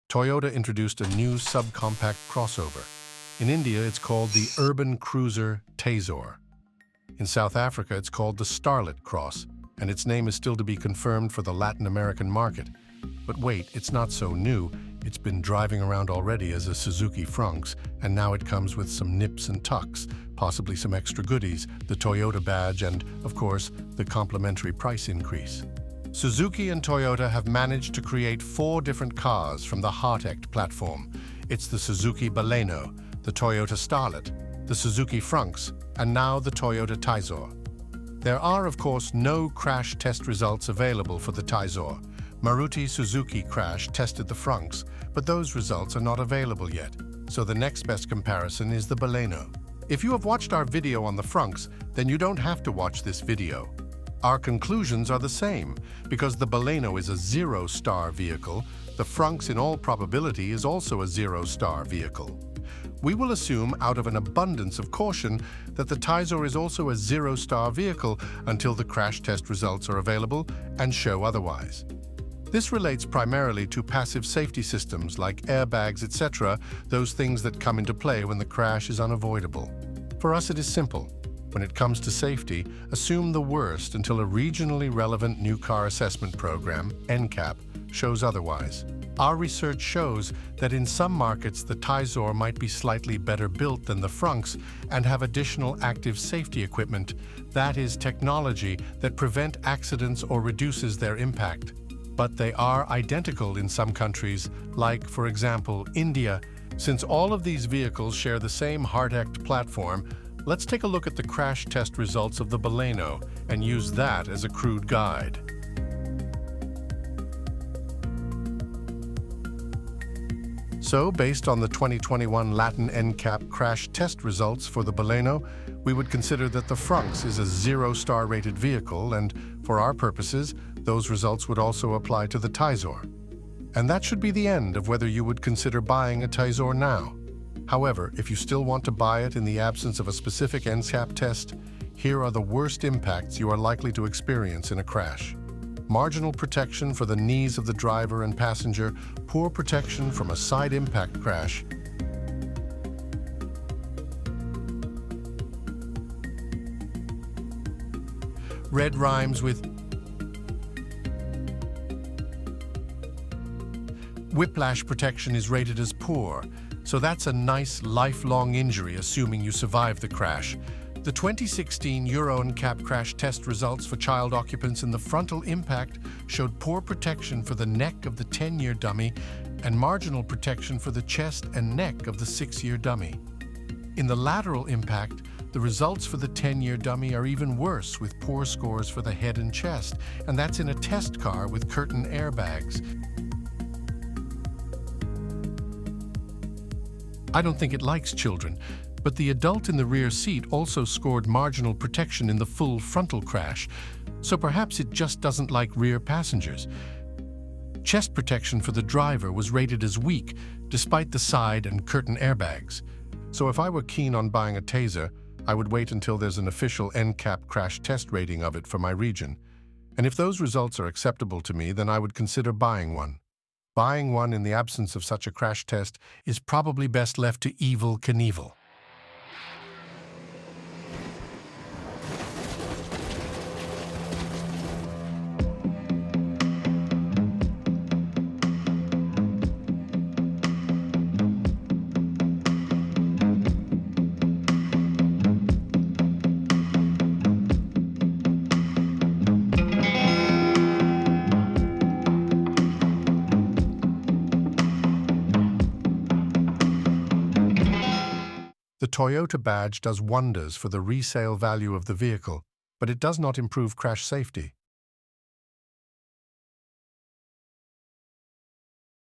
Toyota introduced a new subcompact crossover. In India, it's called the Urban Cruiser Taisor. In South Africa, it's called the Starlet Cross, and its name is still to be confirmed for the Latin American market. But wait, it's not so new. It's been driving around already as a Suzuki Fronx, and now it comes with some nips and tucks, possibly some extra goodies, the Toyota badge, and, of course, the complimentary price increase. Suzuki and Toyota have managed to create 4 different cars from the HEARTECT platform. It's the Suzuki Baleno, the Toyota Starlet, the Suzuki Fronx, and now the Toyota Taisor. There are, of course, no crash test results available for the Taisor. Maruti Suzuki Crash tested the Fronx, but those results are not available yet, so the next best comparison is the Baleno. If you have watched our video on the Fronx, then you don't have to watch this video. Our conclusions are the same, because the Baleno is a 0-star vehicle. The Fronx, in all probability, is also a 0-star vehicle. We will assume, out of an abundance of caution, that the Taisor is also a 0-star vehicle until the crash test results are available and show otherwise. This relates primarily to passive safety systems like airbags, etc., those things that come into play when the crash is unavoidable. For us, it is simple. When it comes to safety, assume the worst until a regionally relevant new car assessment program, NCAP, shows otherwise. Our research shows that in some markets the Taisor might be slightly better built than the Fronx and have additional active safety equipment, that is, technology that prevent accidents or reduces their impact. But they are identical in some countries, like, for example, India. Since all of these vehicles share the same HEARTECT platform, let's take a look at the crash test results of the Baleno and use that as a crude guide. So, based on the 2021 Latin NCAP crash test results for the Baleno, we would consider that the Fronx is a 0-star rated vehicle, and for our purposes, those results would also apply to the Taisor. And that should be the end of whether you would consider buying a Taisor now. However, if you still want to buy it in the absence of a specific NCAP test, here are the worst impacts you are likely to experience in a crash. Marginal protection for the knees of the driver and passenger, poor protection from a side impact crash, red rhymes with whiplash protection is rated as poor, so that's a nice lifelong injury assuming you survive the crash. The 2016 Euro NCAP crash test results for child occupants in the frontal impact showed poor protection for the neck of the 10-year dummy and marginal protection for the chest and neck of the 6-year dummy. In the lateral impact, the results for the 10-year dummy are even worse, with poor scores for the head and chest, and that's in a test car with curtain airbags. I don't think it likes children, but the adult in the rear seat also scored marginal protection in the full frontal crash, so perhaps it just doesn't like rear passengers. Chest protection for the driver was rated as weak, despite the side and curtain airbags. So if I were keen on buying a Taisor, I would wait until there's an official NCAP crash test rating of it for my region. And if those results are acceptable to me, then I would consider buying one. Buying one in the absence of such a crash test is probably best left to Evel Knievel. The Toyota badge does wonders for the resale value of the vehicle, but it does not improve crash safety.